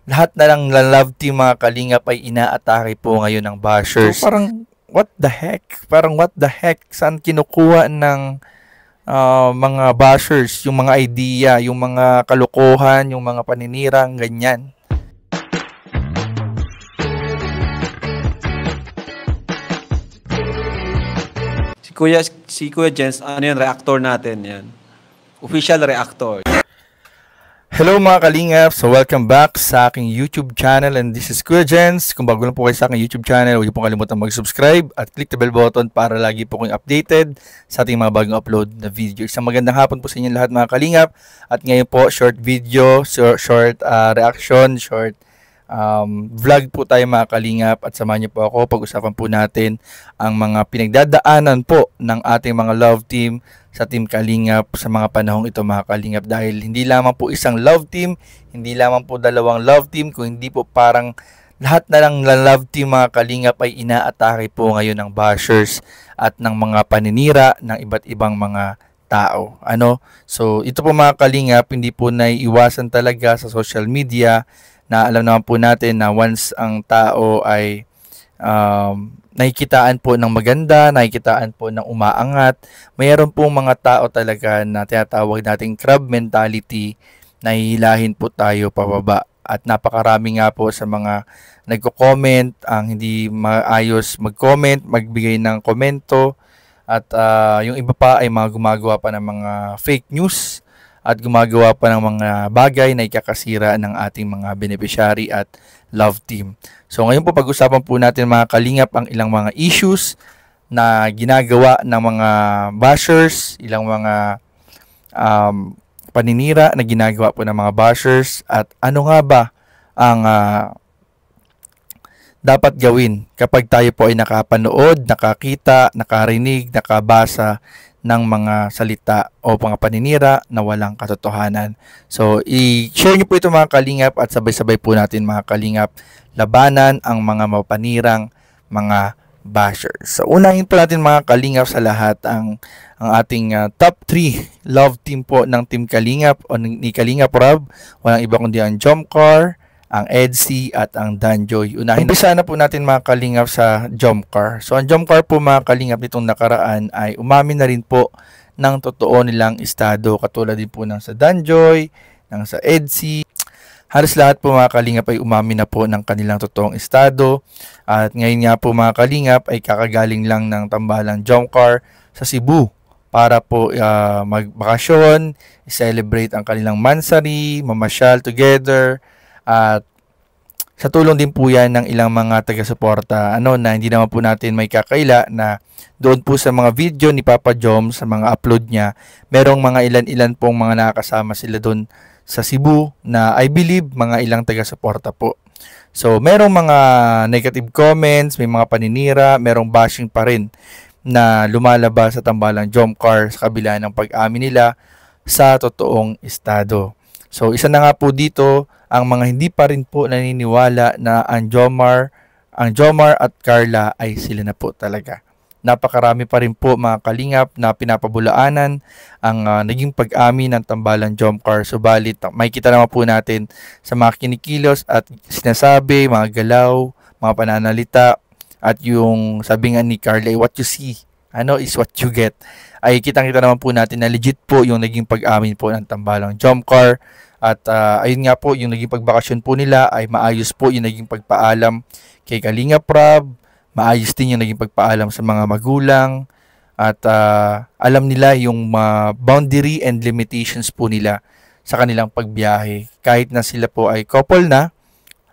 Lahat na lang na love team mga kalingap ay inaatake po ngayon ng bashers. So parang what the heck? Parang what the heck? Saan kinukuha ng mga bashers, yung mga idea, yung mga kalokohan, yung mga paninirang, ganyan. Si Kuya Jens, ano yan, reactor natin yan. Official reactor. Hello mga kalingap! So welcome back sa aking YouTube channel and this is Kuya Jens. Kung bago lang po kayo sa aking YouTube channel, huwag niyo pong kalimutan mag-subscribe at click the bell button para lagi po kayong updated sa ating mga bagong upload na video. Isang magandang hapon po sa inyo lahat mga kalingap. At ngayon po, short video, short reaction, short vlog po tayo mga kalingap at samahan niyo po ako. Pag-usapan po natin ang mga pinagdadaanan po ng ating mga love team sa Team Kalingap sa mga panahong ito mga kalingap, dahil hindi lamang po isang love team, hindi lamang po dalawang love team, kung hindi po parang lahat na lang ng love team mga kalingap ay inaatake po ngayon ng bashers at ng mga paninira ng iba't ibang mga tao. So ito po mga kalingap, hindi po naiiwasan talaga sa social media na alam naman po natin na once ang tao ay nakikitaan po ng maganda, nakikitaan po ng umaangat, mayroon pong mga tao talaga na tinatawag nating crab mentality na hihilahin po tayo pababa. At napakarami nga po sa mga nagko-comment ang hindi maayos mag-comment, magbigay ng komento, at yung iba pa ay mga gumagawa pa ng mga fake news at gumagawa pa ng mga bagay na ikakasira ng ating mga beneficiary at love team. So ngayon po pag-usapan po natin mga kalingap ang ilang mga issues na ginagawa ng mga bashers, ilang mga paninira na ginagawa po ng mga bashers, at ano nga ba ang dapat gawin kapag tayo po ay nakapanood, nakakita, nakarinig, nakabasa ng mga salita o mga paninira na walang katotohanan. So, i-share nyo po ito mga kalingap at sabay-sabay po natin mga kalingap labanan ang mga mapanirang mga bashers. So, unahin po natin mga kalingap sa lahat ang ating top 3 love team po ng Team Kalingap o ni Kalingap Rob. Walang iba kundi ang Jomcar, ang Edsy at ang Danjoy. Umpisa na po natin mga kalingap sa Jomcar. So ang Jomcar po mga kalingap nitong nakaraan ay umamin na rin po ng totoo nilang estado, katulad din po ng sa Danjoy, ng sa Edsy. Halos lahat po mga kalingap ay umamin na po ng kanilang totoong estado. At ngayon nga po mga kalingap ay kakagaling lang ng tambalang Jomcar sa Cebu para po magbakasyon, i-celebrate ang kanilang mansari, mamasyal together. At sa tulong din po yan ng ilang mga taga-suporta na hindi naman po natin may kakaila na doon po sa mga video ni Papa Jom, sa mga upload niya, merong mga ilan-ilan pong mga nakakasama sila doon sa Cebu na I believe mga ilang taga-suporta po. So merong mga negative comments, may mga paninira, merong bashing pa rin na lumalabas sa tambalang Jomcar sa kabila ng pag-amin nila sa totoong estado. So isa na nga po dito ang mga hindi pa rin po naniniwala na ang Jomar at Carla ay sila na po talaga. Napakarami pa rin po mga kalingap na pinapabulaanan ang naging pag-amin ng tambalang Jomcar. Subalit may kita naman po natin sa mga kinikilos at sinasabi, mga galaw, mga pananalita, at yung sabi nga ni Carla, what you see is what you get. Ay kitang-kita naman po natin na legit po yung naging pag-amin po ng tambalang Jomcar. At ayun nga po, yung naging pagbakasyon po nila ay maayos po yung naging pagpaalam kay Kalingap Rob, maayos din yung naging pagpaalam sa mga magulang, at alam nila yung boundary and limitations po nila sa kanilang pagbiyahe. Kahit na sila po ay couple na,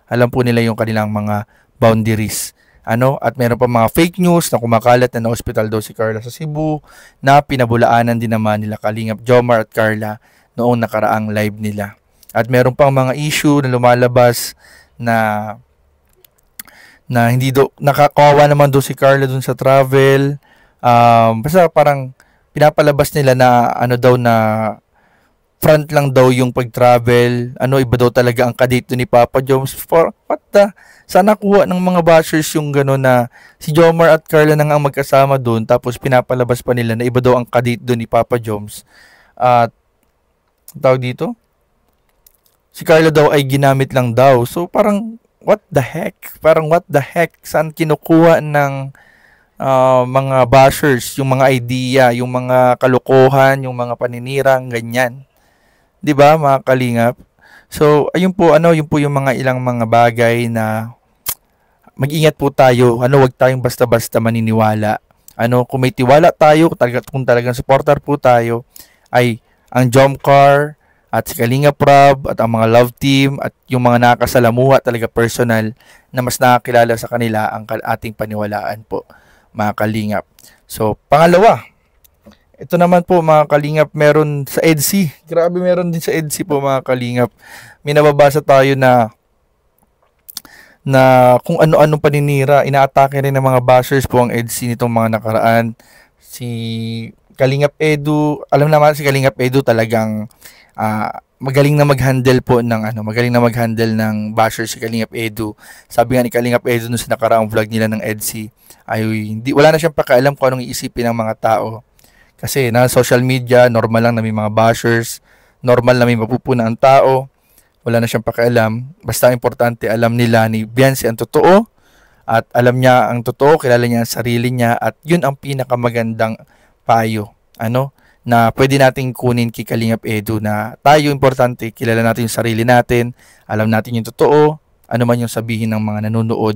alam po nila yung kanilang mga boundaries. At meron pa mga fake news na kumakalat na na-hospital daw si Carla sa Cebu, na pinabulaanan din naman nila Kalingap Jomar at Carla noong nakaraang live nila. At meron pang mga issue na lumalabas na hindi nakakawa naman doon si Carla doon sa travel. Basta parang pinapalabas nila na na front lang daw yung pag-travel. Iba daw talaga ang kadate ni Papa Joms. For what the? Sana kuha ng mga bashers yung gano'n na si Jomar at Carla na nga ang magkasama doon, tapos pinapalabas pa nila na iba daw ang kadate doon ni Papa Joms. At tawag dito? si Carlo daw ay ginamit lang daw. So parang what the heck? Parang what the heck? Saan kinukuha ng mga bashers, yung mga idea, yung mga kalokohan, yung mga paninirang ganyan. 'Di ba, mga kalingap? So, ayun po yun po yung mga ilang mga bagay na mag-ingat po tayo. Wag tayong basta-basta maniniwala. Kung may tiwala tayo, kung talagang supporter po tayo, ay ang Jomcar at si Kalinga Prab at ang mga love team at yung mga nakakasalamuha talaga personal na mas nakakilala sa kanila ang ating paniwalaan po, mga kalingap. So, pangalawa, ito naman po mga kalingap, meron sa EDSI. Grabe, meron din sa EDSI po mga kalingap. May nababasa tayo na kung ano-ano paninira, inaatake rin ng mga bashers po ang EDSI nitong mga nakaraan. Si Kalingap Edu, alam naman si Kalingap Edu talagang magaling na mag-handle po ng bashers si Kalingap Edu. Sabi nga ni Kalingap Edu nung sa nakaraang vlog nila ng EDSI, ay wala na siyang pakialam kung anong iisipin ng mga tao. Kasi na social media, normal lang na may mga bashers, normal na may mapupuna ang tao. Wala na siyang pakialam. Basta importante, alam nila ni Biancy ang totoo at alam niya ang totoo, kilala niya ang sarili niya at yun ang pinakamagandang payo. Na pwede nating kunin kay Kalingap Edu na tayo importante, kilala natin yung sarili natin, alam natin yung totoo, ano man yung sabihin ng mga nanonood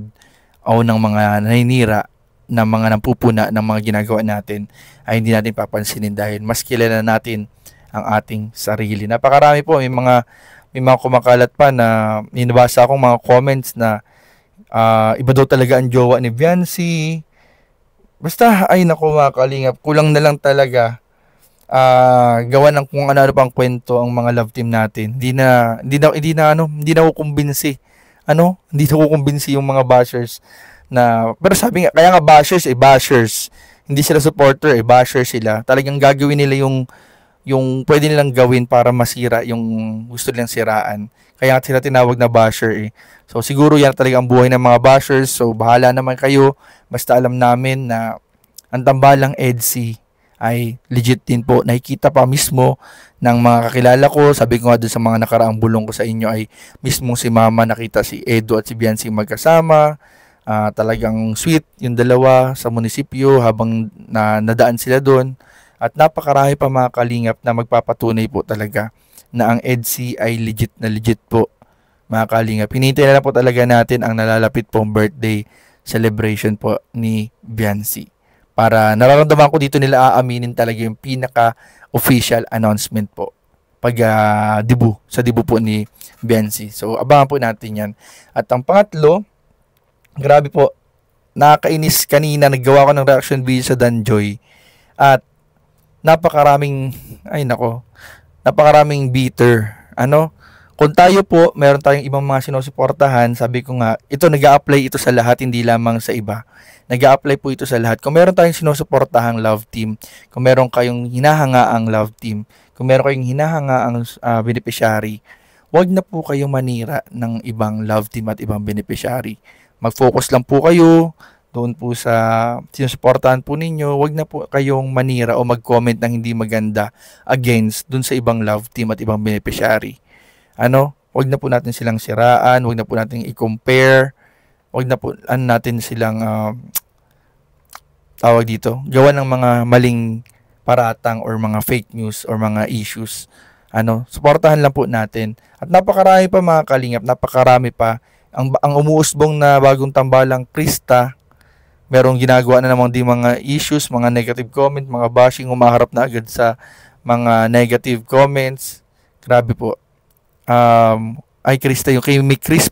o ng mga naninira ng mga nampupuna ng mga ginagawa natin ay hindi natin papansinin dahil mas kilala natin ang ating sarili. Napakarami po, may mga kumakalat pa na ninabasa akong mga comments na iba daw talaga ang jowa ni Biancy. Basta, ay naku mga kalingap, kulang na lang talaga gawa ng kung ano pang kwento ang mga love team natin. Hindi na kukumbinsi. Hindi na kukumbinsi yung mga bashers na, pero sabi nga, kaya nga bashers. Hindi sila supporter, bashers sila. Talagang gagawin nila yung pwede nilang gawin para masira yung gusto nilang siraan. Kaya sila tinawag na basher. So siguro yan talaga ang buhay ng mga bashers. So bahala naman kayo. Basta alam namin na ang tambalang EDSI ay legit din po. Nakikita pa mismo ng mga kakilala ko. Sabi ko nga doon sa mga nakaraang bulong ko sa inyo ay mismo si Mama nakita si Edu at si Biancy magkasama. Talagang sweet yung dalawa sa munisipyo habang nadaan sila doon. At napakarami pa mga kalingap na magpapatunay po talaga na ang EDSI ay legit na legit po, mga kalingap. Hinihintay na lang po talaga natin ang nalalapit pong birthday celebration po ni Biancy. Para nararamdaman ko dito nila aaminin talaga yung pinaka-official announcement po pag sa debut po ni Biancy. So abangan po natin yan. At ang pangatlo, grabe po, nakakainis kanina, naggawa ko ng reaction video sa Danjoy. At napakaraming bitter. Kung tayo po, meron tayong ibang mga sinusuportahan, sabi ko nga, ito nag-a-apply ito sa lahat, hindi lamang sa iba. Nag-a-apply po ito sa lahat. Kung meron tayong sinusuportahang love team, kung meron kayong hinahangaang love team, kung meron kayong hinahangaang beneficiary, wag na po kayong manira ng ibang love team at ibang beneficiary. Mag-focus lang po kayo doon po sa sinusuportahan po ninyo. Wag na po kayong manira o mag-comment ng hindi maganda against doon sa ibang love team at ibang beneficiary. Wag na po natin silang siraan, wag na po natin i-compare, wag na po natin silang gawa ng mga maling paratang or mga fake news or mga issues. Suportahan lang po natin. At napakarami pa mga kalingap, napakarami pa. Ang umuusbong na bagong tambalang Krista, merong ginagawa na namang di mga issues, mga negative comment, mga bashing, humaharap na agad sa mga negative comments. Grabe po. Ay Krista, yung kay may Chris,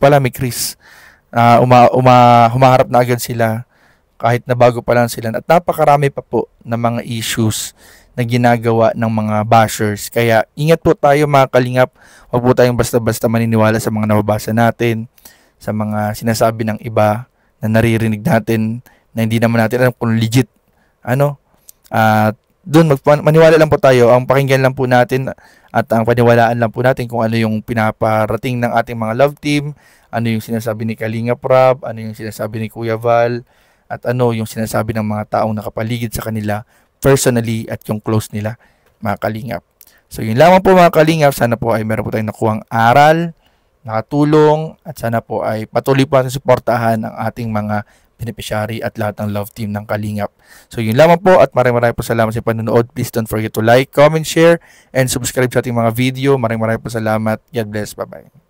humaharap na agad sila kahit na bago pa lang sila. At napakarami pa po na mga issues na ginagawa ng mga bashers. Kaya ingat po tayo mga kalingap. Huwag po tayong basta-basta maniniwala sa mga nababasa natin, sa mga sinasabi ng iba na naririnig natin na hindi naman natin alam kung legit. Doon maniwala lang po tayo. Ang pakinggan lang po natin at ang paniwalaan lang po natin kung ano yung pinaparating ng ating mga love team, ano yung sinasabi ni Kalinga Prab, ano yung sinasabi ni Kuya Val, at ano yung sinasabi ng mga taong nakapaligid sa kanila personally at yung close nila, mga kalingap. So yun lamang po mga kalingap. Sana po ay meron po tayong nakuhang aral nakatulong at sana po ay patuloy po natin suportahan ang ating mga beneficiary at lahat ng love team ng Kalingap. So yun lamang po at maraming po salamat sa panonood. Please don't forget to like, comment, share, and subscribe sa ating mga video. Maraming po salamat. God bless. Bye-bye.